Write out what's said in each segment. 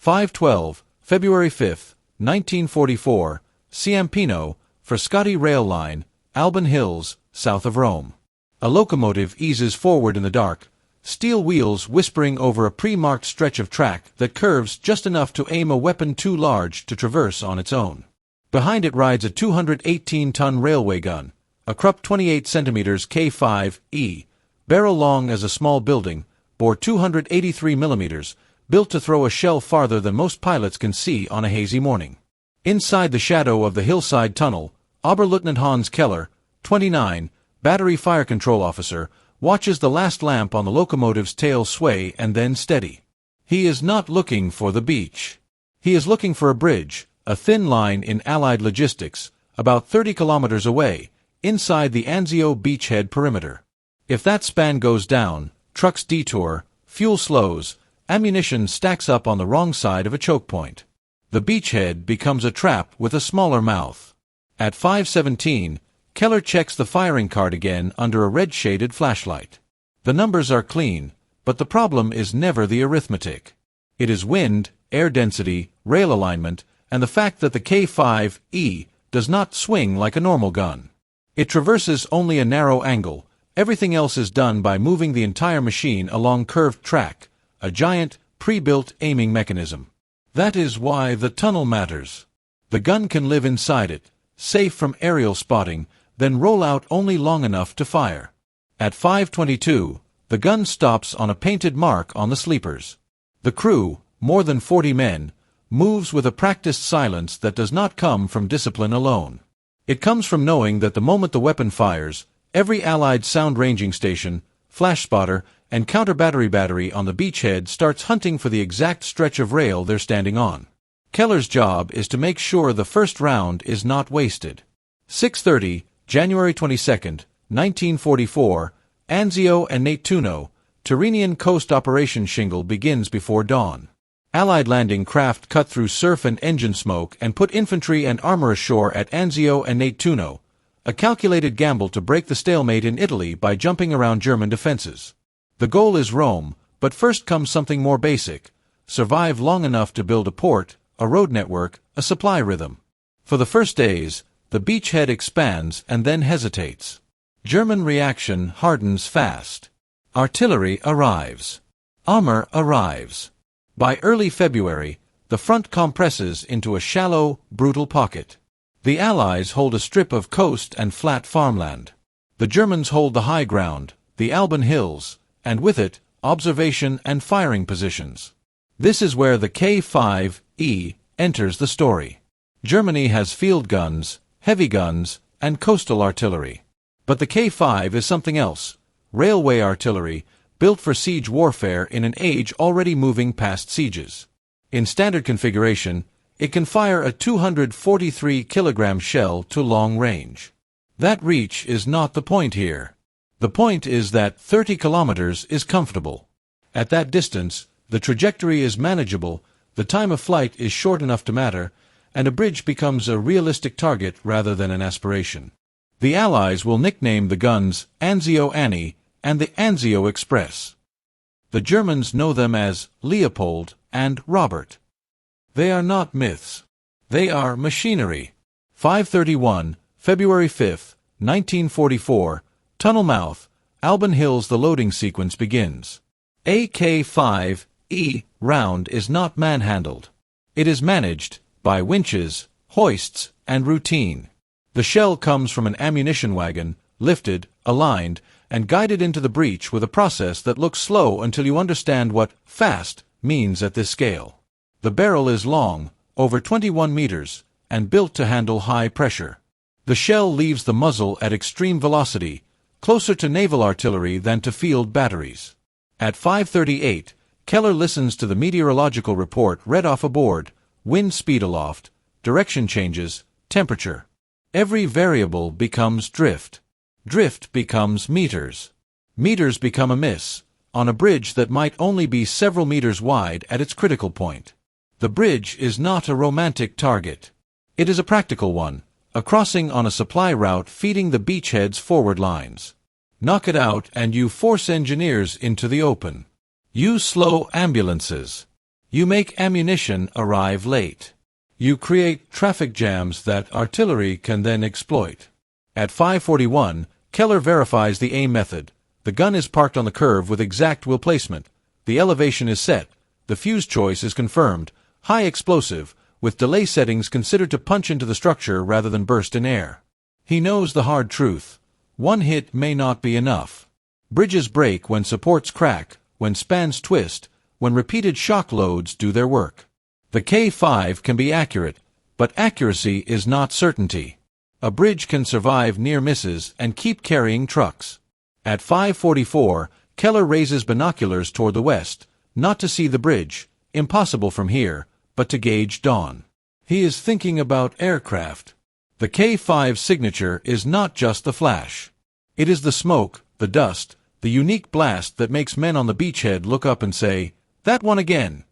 5:12, February 5, 1944, Ciampino, Frascati Rail Line, Alban Hills, south of Rome. A locomotive eases forward in the dark, steel wheels whispering over a pre-marked stretch of track that curves just enough to aim a weapon too large to traverse on its own. Behind it rides a 218-ton railway gun, a Krupp 28 cm K5E, barrel long as a small building, bore 283 mm, built to throw a shell farther than most pilots can see on a hazy morning. Inside the shadow of the hillside tunnel, Oberleutnant Hans Keller, 29, battery fire control officer, watches the last lamp on the locomotive's tail sway and then steady. He is not looking for the beach. He is looking for a bridge, a thin line in Allied logistics, about 30 kilometers away, inside the Anzio beachhead perimeter. If that span goes down, trucks detour, fuel slows, ammunition stacks up on the wrong side of a choke point. The beachhead becomes a trap with a smaller mouth. At 5:17, Keller checks the firing card again under a red-shaded flashlight. The numbers are clean, but the problem is never the arithmetic. It is wind, air density, rail alignment, and the fact that the K5E does not swing like a normal gun. It traverses only a narrow angle. Everything else is done by moving the entire machine along curved track, a giant, pre-built aiming mechanism. That is why the tunnel matters. The gun can live inside it, safe from aerial spotting, then roll out only long enough to fire. At 5:22, the gun stops on a painted mark on the sleepers. The crew, more than 40 men, moves with a practiced silence that does not come from discipline alone. It comes from knowing that the moment the weapon fires, every Allied sound ranging station, flash spotter, and counter-battery on the beachhead starts hunting for the exact stretch of rail they're standing on. Keller's job is to make sure the first round is not wasted. 6:30, January 22, 1944, Anzio and Nettuno, Tyrrhenian Coast Operation Shingle begins before dawn. Allied landing craft cut through surf and engine smoke and put infantry and armor ashore at Anzio and Nettuno, a calculated gamble to break the stalemate in Italy by jumping around German defenses. The goal is Rome, but first comes something more basic: survive long enough to build a port, a road network, a supply rhythm. For the first days, the beachhead expands and then hesitates. German reaction hardens fast. Artillery arrives. Armor arrives. By early February, the front compresses into a shallow, brutal pocket. The Allies hold a strip of coast and flat farmland. The Germans hold the high ground, the Alban Hills, and with it, observation and firing positions. This is where the K5E enters the story. Germany has field guns, heavy guns, and coastal artillery. But the K5 is something else: railway artillery, built for siege warfare in an age already moving past sieges. In standard configuration, it can fire a 243-kilogram shell to long range. That reach is not the point here. The point is that 30 kilometers is comfortable. At that distance, the trajectory is manageable, the time of flight is short enough to matter, and a bridge becomes a realistic target rather than an aspiration. The Allies will nickname the guns Anzio Annie and the Anzio Express. The Germans know them as Leopold and Robert. They are not myths. They are machinery. 5:31, February 5, 1944, tunnel mouth, Alban Hills. The loading sequence begins. AK-5E round is not manhandled. It is managed by winches, hoists, and routine. The shell comes from an ammunition wagon, lifted, aligned, and guided into the breech with a process that looks slow until you understand what fast means at this scale. The barrel is long, over 21 meters, and built to handle high pressure. The shell leaves the muzzle at extreme velocity, closer to naval artillery than to field batteries. At 5:38, Keller listens to the meteorological report read off a board: wind speed aloft, direction changes, temperature. Every variable becomes drift. Drift becomes meters. Meters become a miss, on a bridge that might only be several meters wide at its critical point. The bridge is not a romantic target. It is a practical one, a crossing on a supply route feeding the beachhead's forward lines. Knock it out and you force engineers into the open. You slow ambulances. You make ammunition arrive late. You create traffic jams that artillery can then exploit. At 5:41, Keller verifies the aim method. The gun is parked on the curve with exact wheel placement. The elevation is set. The fuse choice is confirmed. High explosive, with delay settings considered to punch into the structure rather than burst in air. He knows the hard truth. One hit may not be enough. Bridges break when supports crack, when spans twist, when repeated shock loads do their work. The K5 can be accurate, but accuracy is not certainty. A bridge can survive near misses and keep carrying trucks. At 5:44, Keller raises binoculars toward the west, not to see the bridge, impossible from here, but to gauge dawn. He is thinking about aircraft. The K5's signature is not just the flash. It is the smoke, the dust, the unique blast that makes men on the beachhead look up and say, "That one again."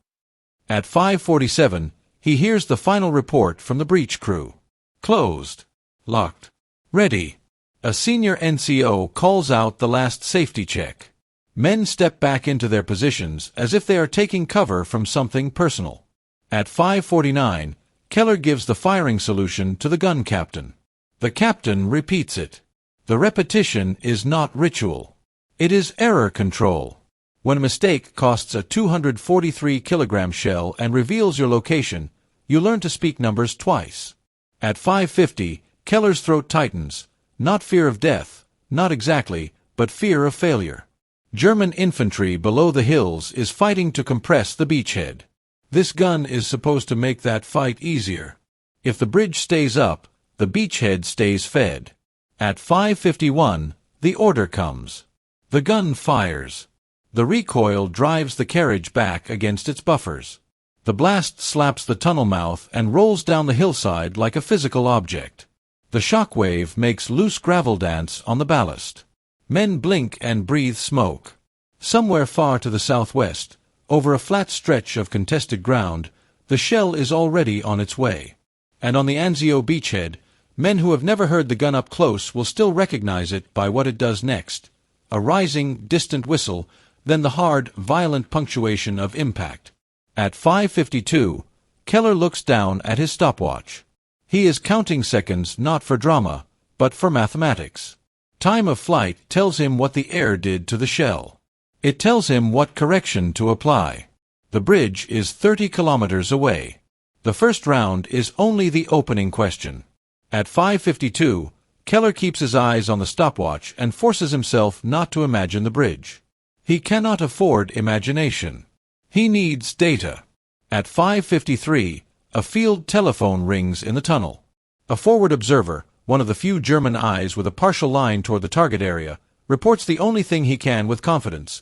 At 5:47, he hears the final report from the breach crew. Closed. Locked. Ready. A senior NCO calls out the last safety check. Men step back into their positions as if they are taking cover from something personal. At 5:49, Keller gives the firing solution to the gun captain. The captain repeats it. The repetition is not ritual. It is error control. When a mistake costs a 243-kilogram shell and reveals your location, you learn to speak numbers twice. At 5:50, Keller's throat tightens. Not fear of death, not exactly, but fear of failure. German infantry below the hills is fighting to compress the beachhead. This gun is supposed to make that fight easier. If the bridge stays up, the beachhead stays fed. At 5:51, the order comes. The gun fires. The recoil drives the carriage back against its buffers. The blast slaps the tunnel mouth and rolls down the hillside like a physical object. The shockwave makes loose gravel dance on the ballast. Men blink and breathe smoke. Somewhere far to the southwest, over a flat stretch of contested ground, the shell is already on its way. And on the Anzio beachhead, men who have never heard the gun up close will still recognize it by what it does next. A rising, distant whistle, then the hard, violent punctuation of impact. At 5:52, Keller looks down at his stopwatch. He is counting seconds not for drama, but for mathematics. Time of flight tells him what the air did to the shell. It tells him what correction to apply. The bridge is 30 kilometers away. The first round is only the opening question. At 5:52, Keller keeps his eyes on the stopwatch and forces himself not to imagine the bridge. He cannot afford imagination. He needs data. At 5:53, a field telephone rings in the tunnel. A forward observer, one of the few German eyes with a partial line toward the target area, reports the only thing he can with confidence.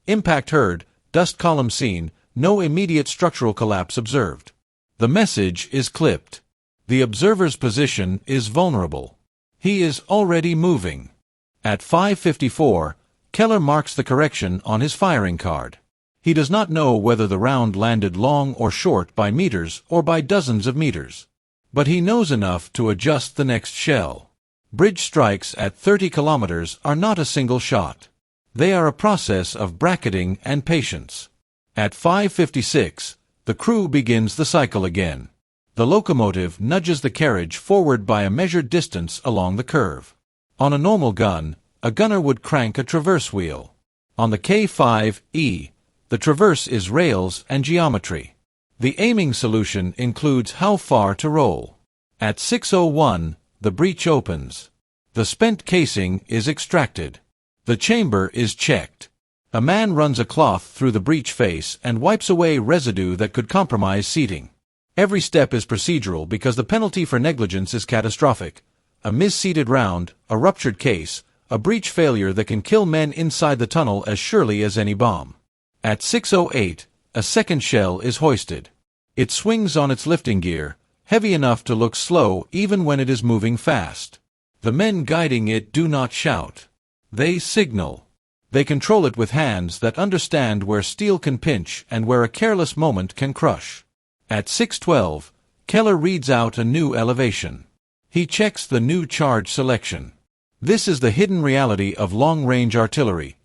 Impact heard, dust column seen, no immediate structural collapse observed. The message is clipped. The observer's position is vulnerable. He is already moving. At 5:54, Keller marks the correction on his firing card. He does not know whether the round landed long or short by meters or by dozens of meters. But he knows enough to adjust the next shell. Bridge strikes at 30 kilometers are not a single shot. They are a process of bracketing and patience. At 5:56, the crew begins the cycle again. The locomotive nudges the carriage forward by a measured distance along the curve. On a normal gun, a gunner would crank a traverse wheel. On the K5E, the traverse is rails and geometry. The aiming solution includes how far to roll. At 6:01, the breech opens. The spent casing is extracted. The chamber is checked. A man runs a cloth through the breech face and wipes away residue that could compromise seating. Every step is procedural because the penalty for negligence is catastrophic. A misseated round, a ruptured case, a breech failure that can kill men inside the tunnel as surely as any bomb. At 6:08, a second shell is hoisted. It swings on its lifting gear, heavy enough to look slow even when it is moving fast. The men guiding it do not shout. They signal. They control it with hands that understand where steel can pinch and where a careless moment can crush. At 6:12, Keller reads out a new elevation. He checks the new charge selection. This is the hidden reality of long-range artillery.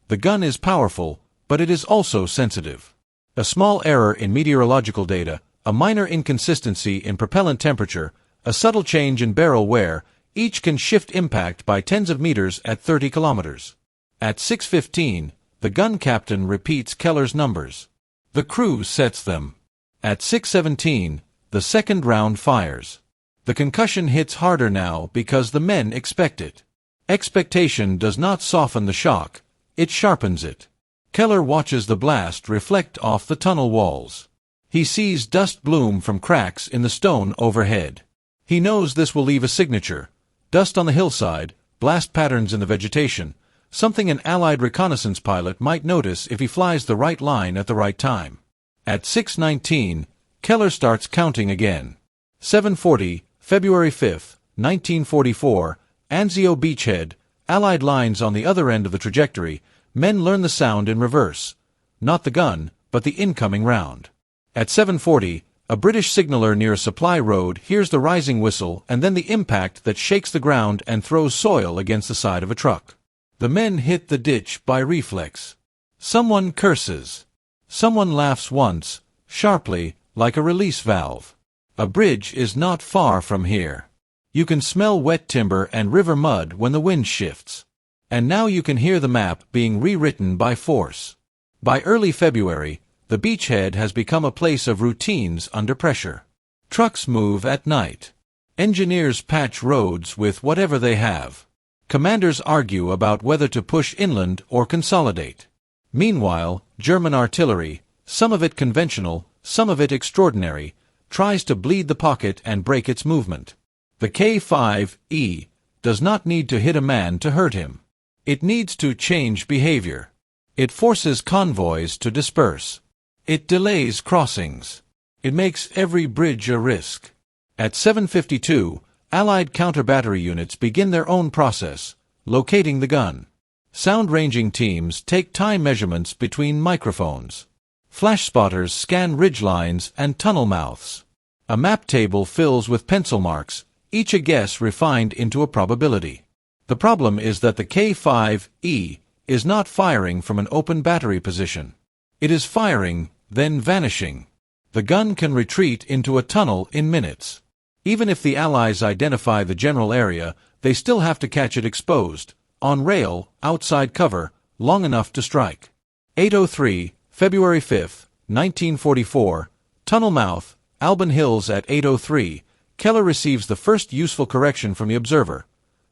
The gun is powerful, but it is also sensitive. A small error in meteorological data, a minor inconsistency in propellant temperature, a subtle change in barrel wear, each can shift impact by tens of meters at 30 kilometers. At 6:15, the gun captain repeats Keller's numbers. The crew sets them. At 6:17, the second round fires. The concussion hits harder now because the men expect it. Expectation does not soften the shock, it sharpens it. Keller watches the blast reflect off the tunnel walls. He sees dust bloom from cracks in the stone overhead. He knows this will leave a signature. Dust on the hillside, blast patterns in the vegetation, something an Allied reconnaissance pilot might notice if he flies the right line at the right time. At 6:19, Keller starts counting again. 7:40, February 5, 1944, Anzio beachhead, Allied lines on the other end of the trajectory. Men learn the sound in reverse. Not the gun, but the incoming round. At 7:40, a British signaller near a supply road hears the rising whistle and then the impact that shakes the ground and throws soil against the side of a truck. The men hit the ditch by reflex. Someone curses. Someone laughs once, sharply, like a release valve. A bridge is not far from here. You can smell wet timber and river mud when the wind shifts. And now you can hear the map being rewritten by force. By early February, the beachhead has become a place of routines under pressure. Trucks move at night. Engineers patch roads with whatever they have. Commanders argue about whether to push inland or consolidate. Meanwhile, German artillery, some of it conventional, some of it extraordinary, tries to bleed the pocket and break its movement. The K5E does not need to hit a man to hurt him. It needs to change behavior. It forces convoys to disperse. It delays crossings. It makes every bridge a risk. At 7:52, Allied counter-battery units begin their own process, locating the gun. Sound-ranging teams take time measurements between microphones. Flash spotters scan ridgelines and tunnel mouths. A map table fills with pencil marks, each a guess refined into a probability. The problem is that the K5E is not firing from an open battery position. It is firing, then vanishing. The gun can retreat into a tunnel in minutes. Even if the Allies identify the general area, they still have to catch it exposed, on rail, outside cover, long enough to strike. 8:03, February 5, 1944, tunnel mouth, Alban Hills at 8:03, Keller receives the first useful correction from the observer.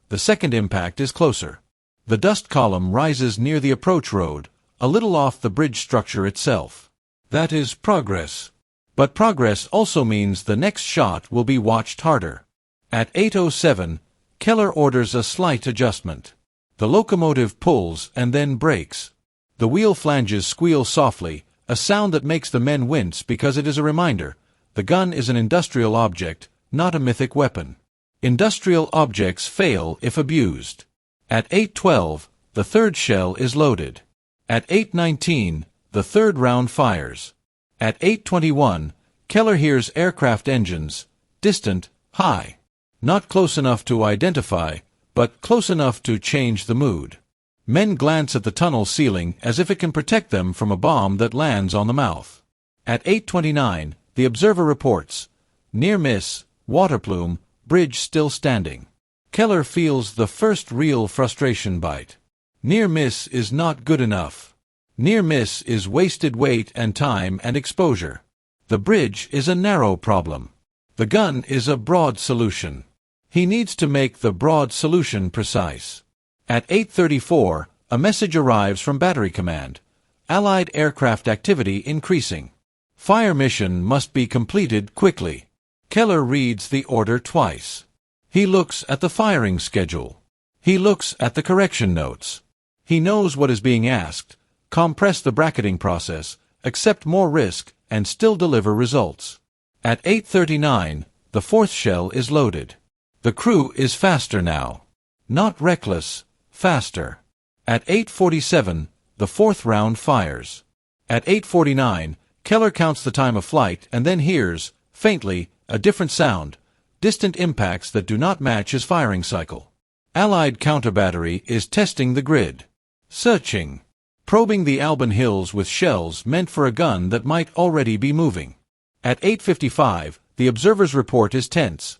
The second impact is closer. The dust column rises near the approach road, a little off the bridge structure itself. That is progress. But progress also means the next shot will be watched harder. At 8:07, Keller orders a slight adjustment. The locomotive pulls and then brakes. The wheel flanges squeal softly, a sound that makes the men wince because it is a reminder. The gun is an industrial object, not a mythic weapon. Industrial objects fail if abused. At 8:12, the third shell is loaded. At 8:19, the third round fires. At 8:21, Keller hears aircraft engines, distant, high. Not close enough to identify, but close enough to change the mood. Men glance at the tunnel ceiling as if it can protect them from a bomb that lands on the mouth. At 8:29, the observer reports, near miss, water plume, bridge still standing. Keller feels the first real frustration bite. Near miss is not good enough. Near miss is wasted weight and time and exposure. The bridge is a narrow problem. The gun is a broad solution. He needs to make the broad solution precise. At 8:34, a message arrives from Battery Command. Allied aircraft activity increasing. Fire mission must be completed quickly. Keller reads the order twice. He looks at the firing schedule. He looks at the correction notes. He knows what is being asked. Compress the bracketing process, accept more risk, and still deliver results. At 8:39, the fourth shell is loaded. The crew is faster now. Not reckless, faster. At 8:47, the fourth round fires. At 8:49, Keller counts the time of flight and then hears, faintly, a different sound, distant impacts that do not match his firing cycle. Allied counterbattery is testing the grid. Searching. probing the Alban Hills with shells meant for a gun that might already be moving. At 8:55, the observer's report is tense.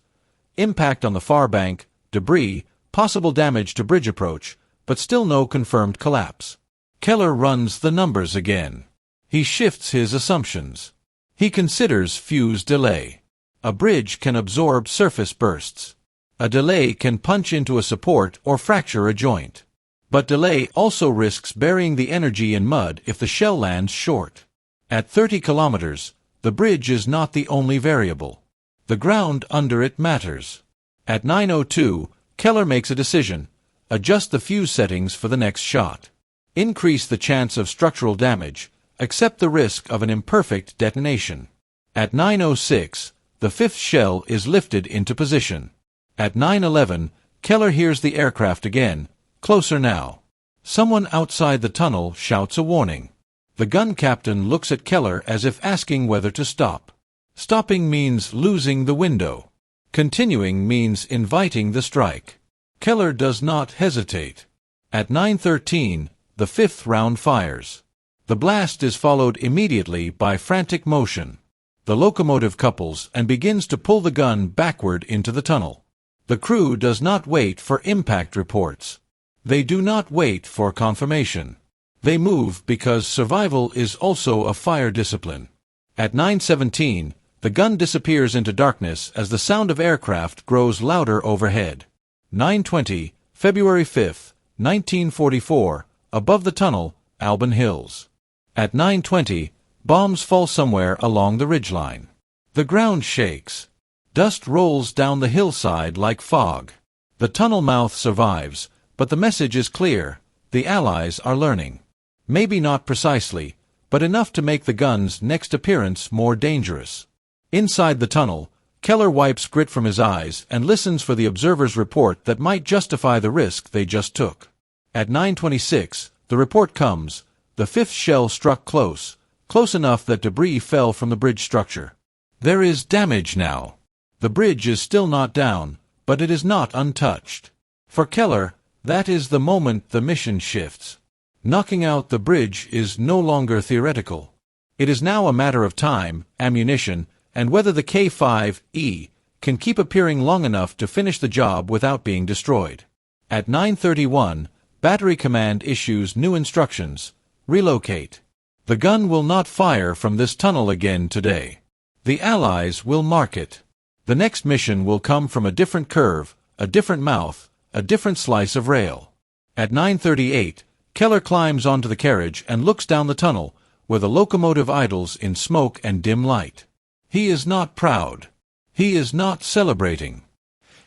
Impact on the far bank, debris, possible damage to bridge approach, but still no confirmed collapse. Keller runs the numbers again. He shifts his assumptions. He considers fuse delay. A bridge can absorb surface bursts. A delay can punch into a support or fracture a joint. But delay also risks burying the energy in mud if the shell lands short. At 30 kilometers, the bridge is not the only variable. The ground under it matters. At 9:02, Keller makes a decision. Adjust the fuse settings for the next shot. Increase the chance of structural damage. Accept the risk of an imperfect detonation. At 9:06, the fifth shell is lifted into position. At 9:11, Keller hears the aircraft again, closer now. Someone outside the tunnel shouts a warning. The gun captain looks at Keller as if asking whether to stop. Stopping means losing the window. Continuing means inviting the strike. Keller does not hesitate. At 9:13, the fifth round fires. The blast is followed immediately by frantic motion. The locomotive couples and begins to pull the gun backward into the tunnel. The crew does not wait for impact reports. They do not wait for confirmation. They move because survival is also a fire discipline. At 9:17, the gun disappears into darkness as the sound of aircraft grows louder overhead. 9:20, February 5, 1944, above the tunnel, Alban Hills. At 9:20, bombs fall somewhere along the ridgeline. The ground shakes. Dust rolls down the hillside like fog. The tunnel mouth survives, but the message is clear. The Allies are learning. Maybe not precisely, but enough to make the gun's next appearance more dangerous. Inside the tunnel, Keller wipes grit from his eyes and listens for the observer's report that might justify the risk they just took. At 9:26, the report comes. The fifth shell struck close enough that debris fell from the bridge structure. There is damage now. The bridge is still not down, but it is not untouched. For Keller, that is the moment the mission shifts. Knocking out the bridge is no longer theoretical. It is now a matter of time, ammunition, and whether the K5E can keep appearing long enough to finish the job without being destroyed. At 9:31, Battery Command issues new instructions. Relocate. The gun will not fire from this tunnel again today. The Allies will mark it. The next mission will come from a different curve, a different mouth, a different slice of rail. At 9:38, Keller climbs onto the carriage and looks down the tunnel, where the locomotive idles in smoke and dim light. He is not proud. He is not celebrating.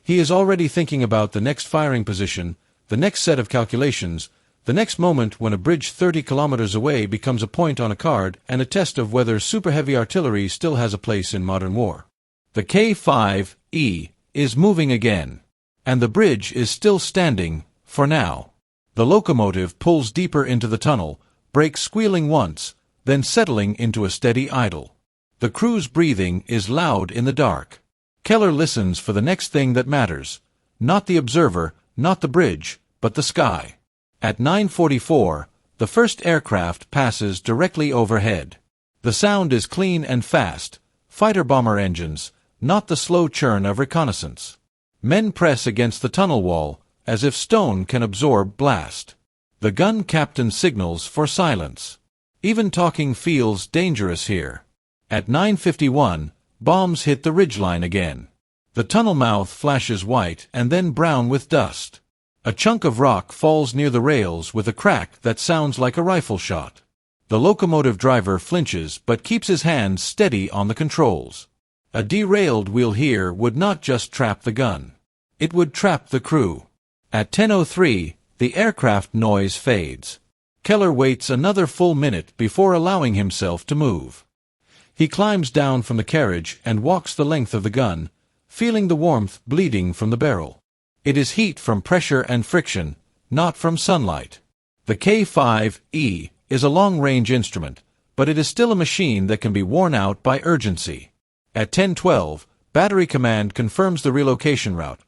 He is already thinking about the next firing position, the next set of calculations, the next moment when a bridge 30 kilometers away becomes a point on a card and a test of whether super-heavy artillery still has a place in modern war. The K5E is moving again, and the bridge is still standing, for now. The locomotive pulls deeper into the tunnel, brakes squealing once, then settling into a steady idle. The crew's breathing is loud in the dark. Keller listens for the next thing that matters. Not the observer, not the bridge, but the sky. At 9:44, the first aircraft passes directly overhead. The sound is clean and fast, fighter-bomber engines, not the slow churn of reconnaissance. Men press against the tunnel wall, as if stone can absorb blast. The gun captain signals for silence. Even talking feels dangerous here. At 9:51, bombs hit the ridgeline again. The tunnel mouth flashes white and then brown with dust. A chunk of rock falls near the rails with a crack that sounds like a rifle shot. The locomotive driver flinches but keeps his hands steady on the controls. A derailed wheel here would not just trap the gun. It would trap the crew. At 10:03, the aircraft noise fades. Keller waits another full minute before allowing himself to move. He climbs down from the carriage and walks the length of the gun, feeling the warmth bleeding from the barrel. It is heat from pressure and friction, not from sunlight. The K5E is a long-range instrument, but it is still a machine that can be worn out by urgency. At 10:12, Battery Command confirms the relocation route.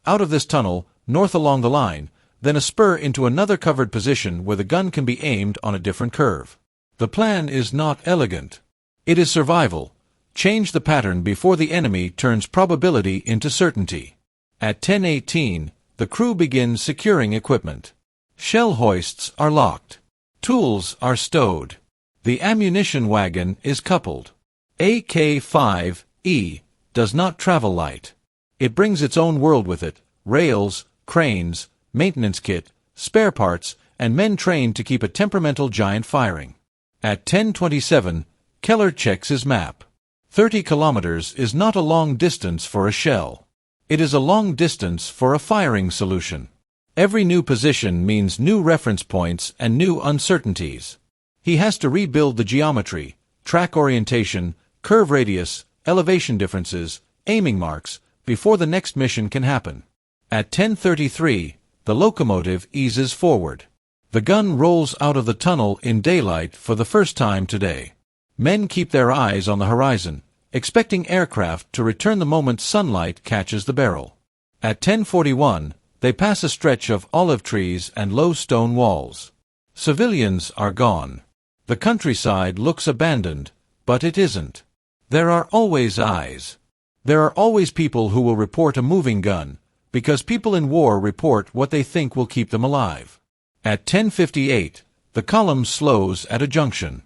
Out of this tunnel, north along the line, then a spur into another covered position where the gun can be aimed on a different curve. The plan is not elegant. It is survival. Change the pattern before the enemy turns probability into certainty. At 10:18, the crew begins securing equipment. Shell hoists are locked. Tools are stowed. The ammunition wagon is coupled. AK-5E does not travel light. It brings its own world with it: rails, cranes, maintenance kit, spare parts, and men trained to keep a temperamental giant firing. At 10:27, Keller checks his map. 30 kilometers is not a long distance for a shell. It is a long distance for a firing solution. Every new position means new reference points and new uncertainties. He has to rebuild the geometry, track orientation, curve radius, elevation differences, aiming marks, before the next mission can happen. At 10:33, the locomotive eases forward. The gun rolls out of the tunnel in daylight for the first time today. Men keep their eyes on the horizon, expecting aircraft to return the moment sunlight catches the barrel. At 10:41, they pass a stretch of olive trees and low stone walls. Civilians are gone. The countryside looks abandoned, but it isn't. There are always eyes. There are always people who will report a moving gun, because people in war report what they think will keep them alive. At 10:58, the column slows at a junction.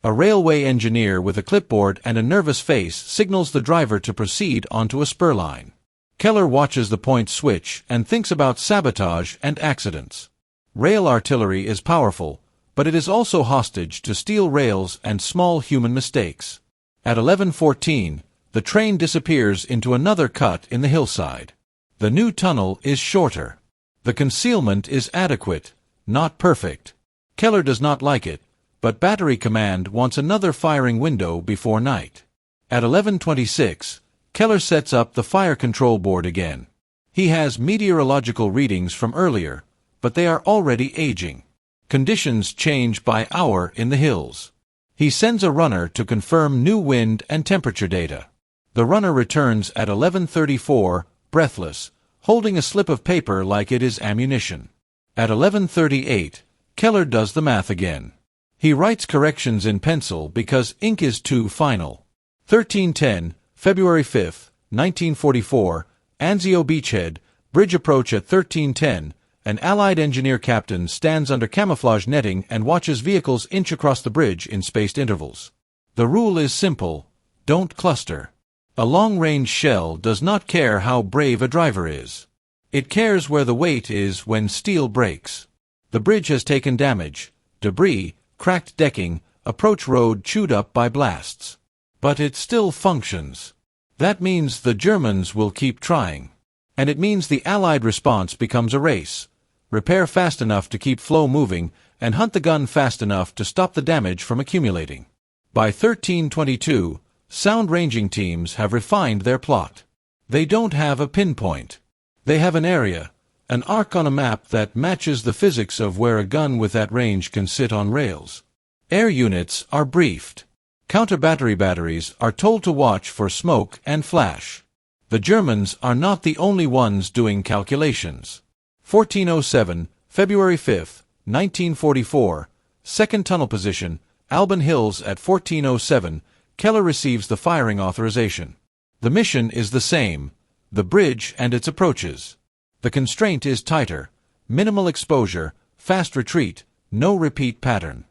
A railway engineer with a clipboard and a nervous face signals the driver to proceed onto a spur line. Keller watches the point switch and thinks about sabotage and accidents. Rail artillery is powerful, but it is also hostage to steel rails and small human mistakes. At 11:14, the train disappears into another cut in the hillside. The new tunnel is shorter. The concealment is adequate, not perfect. Keller does not like it, but Battery Command wants another firing window before night. At 11:26, Keller sets up the fire control board again. He has meteorological readings from earlier, but they are already aging. Conditions change by hour in the hills. He sends a runner to confirm new wind and temperature data. The runner returns at 11:34, breathless, holding a slip of paper like it is ammunition. At 11:38, Keller does the math again. He writes corrections in pencil because ink is too final. 13:10, February 5, 1944, Anzio beachhead, bridge approach at 13:10. An Allied engineer captain stands under camouflage netting and watches vehicles inch across the bridge in spaced intervals. The rule is simple: don't cluster. A long-range shell does not care how brave a driver is. It cares where the weight is when steel breaks. The bridge has taken damage: debris, cracked decking, approach road chewed up by blasts. But it still functions. That means the Germans will keep trying. And it means the Allied response becomes a race. Repair fast enough to keep flow moving, and hunt the gun fast enough to stop the damage from accumulating. By 13:22, sound ranging teams have refined their plot. They don't have a pinpoint. They have an area, an arc on a map that matches the physics of where a gun with that range can sit on rails. Air units are briefed. Counter-battery batteries are told to watch for smoke and flash. The Germans are not the only ones doing calculations. 14:07, February 5, 1944, second tunnel position, Alban Hills at 14:07, Keller receives the firing authorization. The mission is the same: the bridge and its approaches. The constraint is tighter: minimal exposure, fast retreat, no repeat pattern.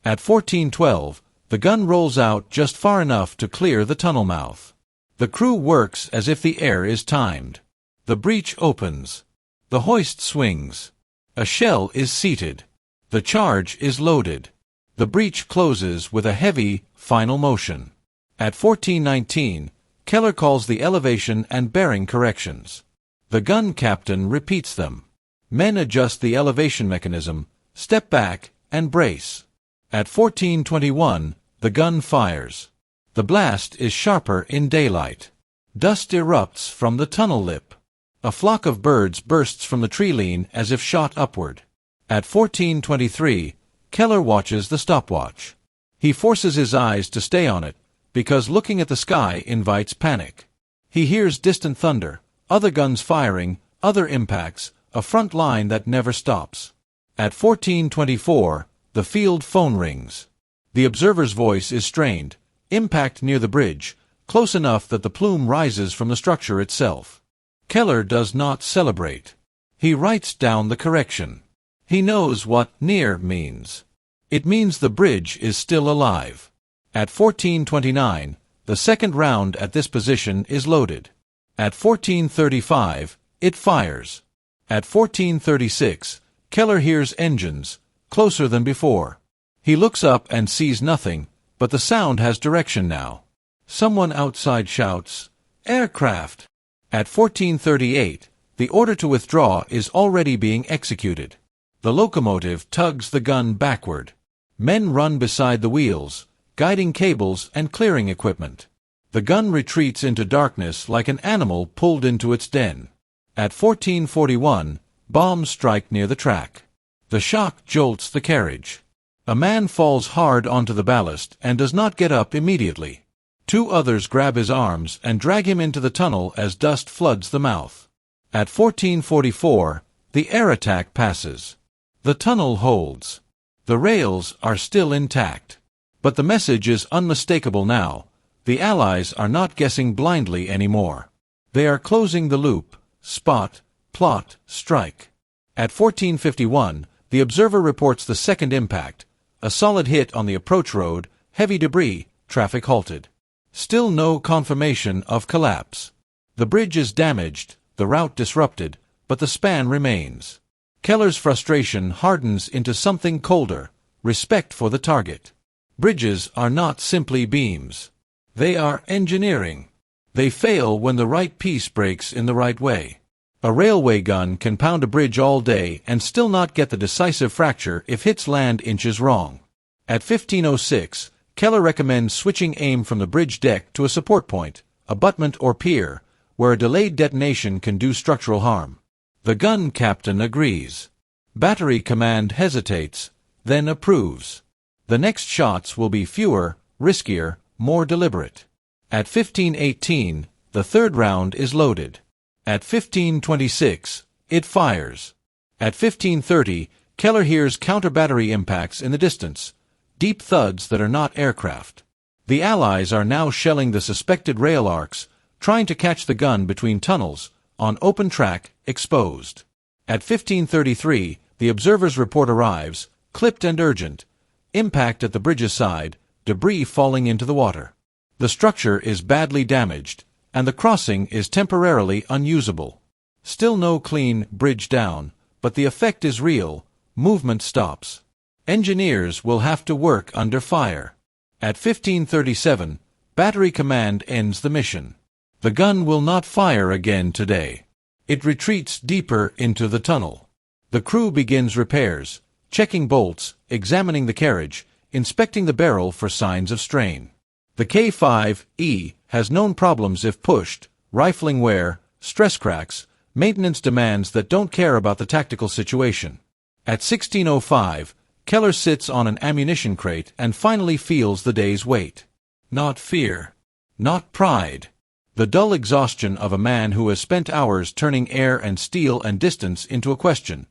At 14:12, the gun rolls out just far enough to clear the tunnel mouth. The crew works as if the air is timed. The breech opens. The hoist swings. A shell is seated. The charge is loaded. The breech closes with a heavy, final motion. At 14:19, Keller calls the elevation and bearing corrections. The gun captain repeats them. Men adjust the elevation mechanism, step back, and brace. At 14:21, the gun fires. The blast is sharper in daylight. Dust erupts from the tunnel lip. A flock of birds bursts from the tree line as if shot upward. At 14:23, Keller watches the stopwatch. He forces his eyes to stay on it, because looking at the sky invites panic. He hears distant thunder, other guns firing, other impacts, a front line that never stops. At 14:24, the field phone rings. The observer's voice is strained. Impact near the bridge, close enough that the plume rises from the structure itself. Keller does not celebrate. He writes down the correction. He knows what near means. It means the bridge is still alive. At 14:29, the second round at this position is loaded. At 14:35, it fires. At 14:36, Keller hears engines, closer than before. He looks up and sees nothing, but the sound has direction now. Someone outside shouts, "Aircraft!" At 14:38, the order to withdraw is already being executed. The locomotive tugs the gun backward. Men run beside the wheels, guiding cables and clearing equipment. The gun retreats into darkness like an animal pulled into its den. At 14:41, bombs strike near the track. The shock jolts the carriage. A man falls hard onto the ballast and does not get up immediately. Two others grab his arms and drag him into the tunnel as dust floods the mouth. At 14:44, the air attack passes. The tunnel holds. The rails are still intact. But the message is unmistakable now. The Allies are not guessing blindly anymore. They are closing the loop. Spot, plot, strike. At 14:51, the observer reports the second impact. A solid hit on the approach road, heavy debris, traffic halted. Still no confirmation of collapse. The bridge is damaged, the route disrupted, but the span remains. Keller's frustration hardens into something colder, respect for the target. Bridges are not simply beams. They are engineering. They fail when the right piece breaks in the right way. A railway gun can pound a bridge all day and still not get the decisive fracture if hits land inches wrong. At 15:06, Keller recommends switching aim from the bridge deck to a support point, abutment or pier, where a delayed detonation can do structural harm. The gun captain agrees. Battery command hesitates, then approves. The next shots will be fewer, riskier, more deliberate. At 15:18, the third round is loaded. At 15:26, it fires. At 15:30, Keller hears counter-battery impacts in the distance, deep thuds that are not aircraft. The Allies are now shelling the suspected rail arcs, trying to catch the gun between tunnels, on open track, exposed. At 15:33, the observer's report arrives, clipped and urgent. Impact at the bridge's side, debris falling into the water. The structure is badly damaged, and the crossing is temporarily unusable. Still no clean bridge down, but the effect is real. Movement stops. Engineers will have to work under fire. At 15:37, battery command ends the mission. The gun will not fire again today. It retreats deeper into the tunnel. The crew begins repairs, checking bolts, examining the carriage, inspecting the barrel for signs of strain. The K5E has known problems if pushed, rifling wear, stress cracks, maintenance demands that don't care about the tactical situation. At 16:05, Keller sits on an ammunition crate and finally feels the day's weight. Not fear. Not pride. The dull exhaustion of a man who has spent hours turning air and steel and distance into a question.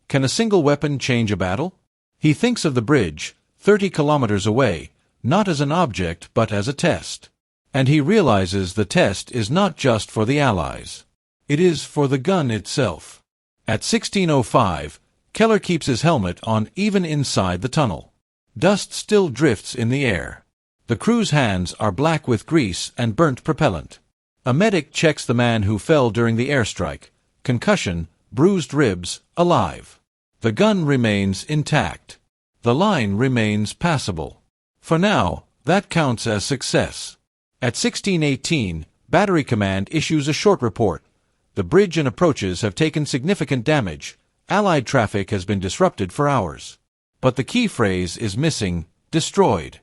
Can a single weapon change a battle? He thinks of the bridge, 30 kilometers away, not as an object but as a test. And he realizes the test is not just for the Allies. It is for the gun itself. At 16:05, Keller keeps his helmet on even inside the tunnel. Dust still drifts in the air. The crew's hands are black with grease and burnt propellant. A medic checks the man who fell during the airstrike. Concussion, bruised ribs, alive. The gun remains intact. The line remains passable. For now, that counts as success. At 16:18, Battery Command issues a short report. The bridge and approaches have taken significant damage. Allied traffic has been disrupted for hours. But the key phrase is missing, destroyed.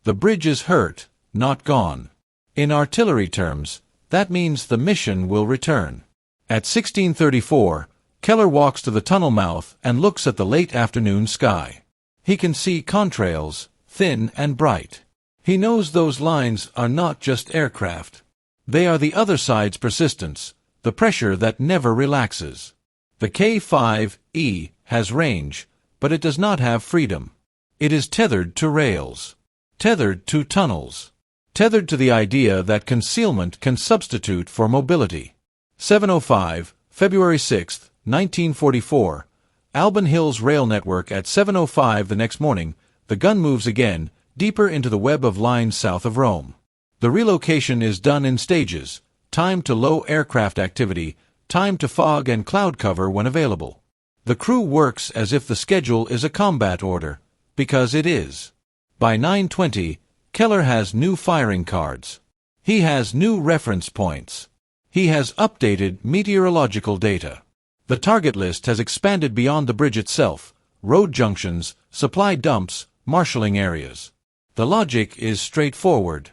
The bridge is hurt, not gone. In artillery terms, that means the mission will return. At 16:34, Keller walks to the tunnel mouth and looks at the late afternoon sky. He can see contrails, thin and bright. He knows those lines are not just aircraft. They are the other side's persistence, the pressure that never relaxes. The K5E has range, but it does not have freedom. It is tethered to rails, tethered to tunnels, tethered to the idea that concealment can substitute for mobility. 7:05, February 6, 1944. Alban Hills rail network at 7:05 the next morning. The gun moves again, deeper into the web of lines south of Rome. The relocation is done in stages: time to low aircraft activity, time to fog and cloud cover when available. The crew works as if the schedule is a combat order, because it is. By 9:20, Keller has new firing cards. He has new reference points. He has updated meteorological data. The target list has expanded beyond the bridge itself: road junctions, supply dumps, marshalling areas. The logic is straightforward.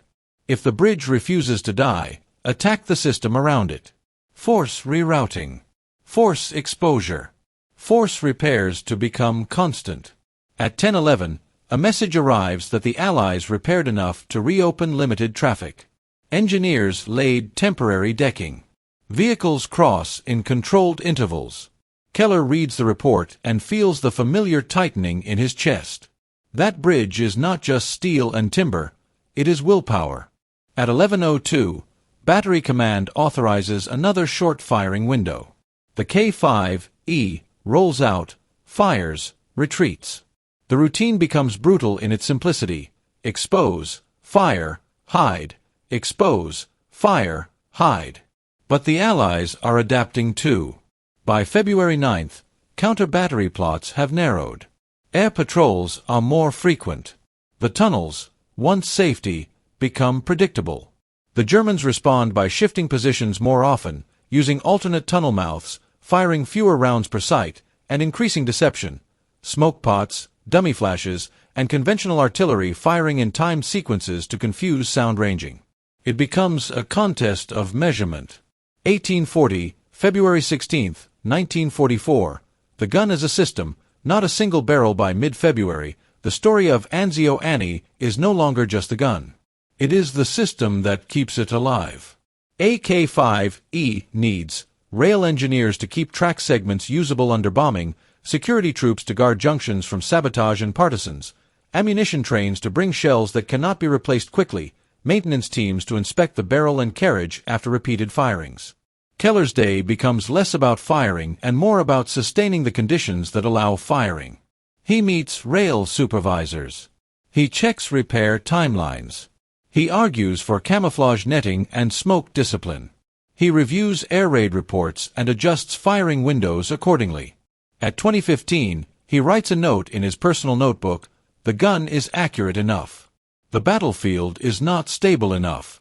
If the bridge refuses to die, attack the system around it. Force rerouting. Force exposure. Force repairs to become constant. At 10:11, a message arrives that the Allies repaired enough to reopen limited traffic. Engineers laid temporary decking. Vehicles cross in controlled intervals. Keller reads the report and feels the familiar tightening in his chest. That bridge is not just steel and timber, it is willpower. At 11:02, Battery Command authorizes another short firing window. The K5E rolls out, fires, retreats. The routine becomes brutal in its simplicity: expose, fire, hide, expose, fire, hide. But the Allies are adapting too. By February 9th, counter-battery plots have narrowed. Air patrols are more frequent. The tunnels, once safety, become predictable. The Germans respond by shifting positions more often, using alternate tunnel mouths, firing fewer rounds per sight, and increasing deception: smoke pots, dummy flashes, and conventional artillery firing in timed sequences to confuse sound ranging. It becomes a contest of measurement. 1840, February 16, 1944. The gun is a system, not a single barrel. By mid-February, the story of Anzio Annie is no longer just the gun. It is the system that keeps it alive. AK-5E needs rail engineers to keep track segments usable under bombing, security troops to guard junctions from sabotage and partisans, ammunition trains to bring shells that cannot be replaced quickly, maintenance teams to inspect the barrel and carriage after repeated firings. Keller's day becomes less about firing and more about sustaining the conditions that allow firing. He meets rail supervisors. He checks repair timelines. He argues for camouflage netting and smoke discipline. He reviews air raid reports and adjusts firing windows accordingly. At 2015, he writes a note in his personal notebook: "The gun is accurate enough. The battlefield is not stable enough."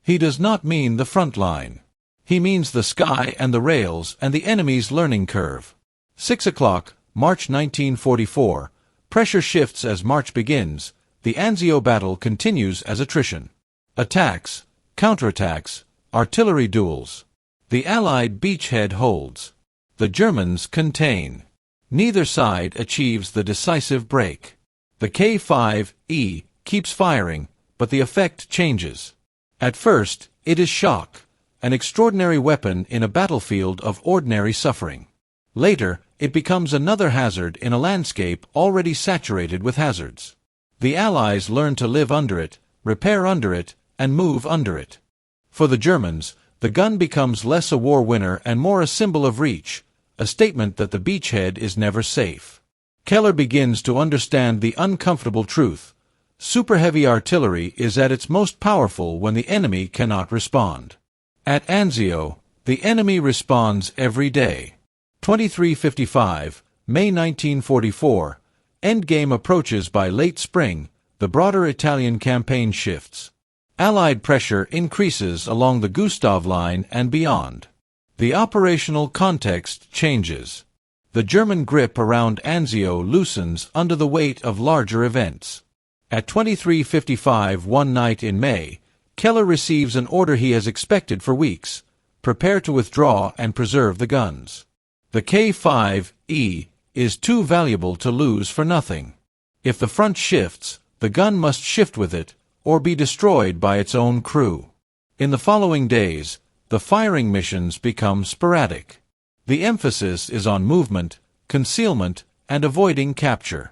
He does not mean the front line. He means the sky and the rails and the enemy's learning curve. 6 o'clock, March 1944. Pressure shifts as March begins. The Anzio battle continues as attrition. Attacks, counterattacks, artillery duels. The Allied beachhead holds. The Germans contain. Neither side achieves the decisive break. The K5E keeps firing, but the effect changes. At first, it is shock, an extraordinary weapon in a battlefield of ordinary suffering. Later, it becomes another hazard in a landscape already saturated with hazards. The Allies learn to live under it, repair under it, and move under it. For the Germans, the gun becomes less a war winner and more a symbol of reach, a statement that the beachhead is never safe. Keller begins to understand the uncomfortable truth: super-heavy artillery is at its most powerful when the enemy cannot respond. At Anzio, the enemy responds every day. 23:55, May 1944. Endgame approaches. By late spring, the broader Italian campaign shifts. Allied pressure increases along the Gustav Line and beyond. The operational context changes. The German grip around Anzio loosens under the weight of larger events. At 23:55 one night in May, Keller receives an order he has expected for weeks: prepare to withdraw and preserve the guns. The K5E is too valuable to lose for nothing. If the front shifts, the gun must shift with it, or be destroyed by its own crew. In the following days, the firing missions become sporadic. The emphasis is on movement, concealment, and avoiding capture.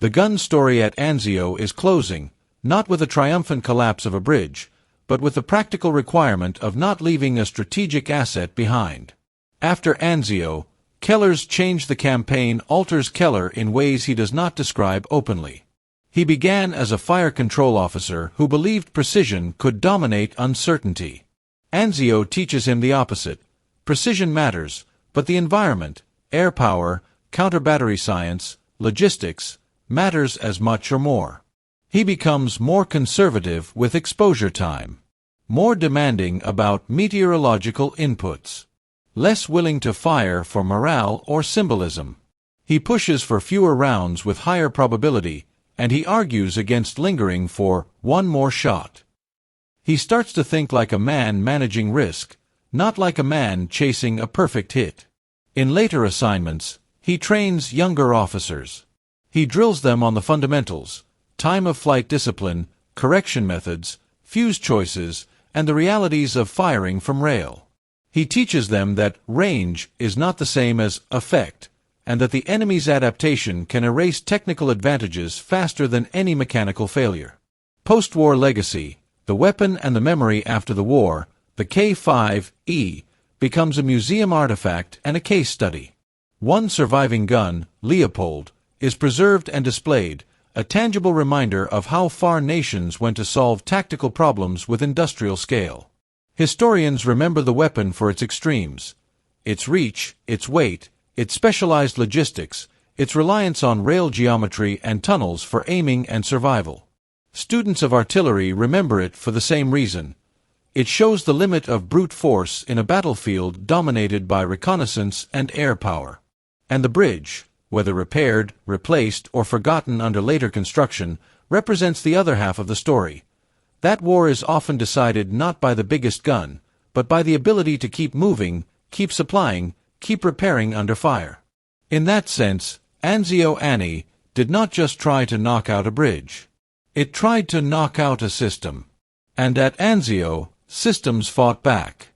The gun story at Anzio is closing, not with a triumphant collapse of a bridge, but with the practical requirement of not leaving a strategic asset behind. After Anzio, Keller's Change the Campaign alters Keller in ways he does not describe openly. He began as a fire control officer who believed precision could dominate uncertainty. Anzio teaches him the opposite. Precision matters, but the environment, air power, counter-battery science, logistics, matters as much or more. He becomes more conservative with exposure time, more demanding about meteorological inputs, less willing to fire for morale or symbolism. He pushes for fewer rounds with higher probability, and he argues against lingering for one more shot. He starts to think like a man managing risk, not like a man chasing a perfect hit. In later assignments, he trains younger officers. He drills them on the fundamentals, time-of-flight discipline, correction methods, fuse choices, and the realities of firing from rail. He teaches them that range is not the same as effect, and that the enemy's adaptation can erase technical advantages faster than any mechanical failure. Post-war legacy, the weapon and the memory after the war, the K5E, becomes a museum artifact and a case study. One surviving gun, Leopold, is preserved and displayed, a tangible reminder of how far nations went to solve tactical problems with industrial scale. Historians remember the weapon for its extremes: its reach, its weight, its specialized logistics, its reliance on rail geometry and tunnels for aiming and survival. Students of artillery remember it for the same reason. It shows the limit of brute force in a battlefield dominated by reconnaissance and air power. And the bridge, whether repaired, replaced, or forgotten under later construction, represents the other half of the story. That war is often decided not by the biggest gun, but by the ability to keep moving, keep supplying, keep repairing under fire. In that sense, Anzio Annie did not just try to knock out a bridge. It tried to knock out a system. And at Anzio, systems fought back.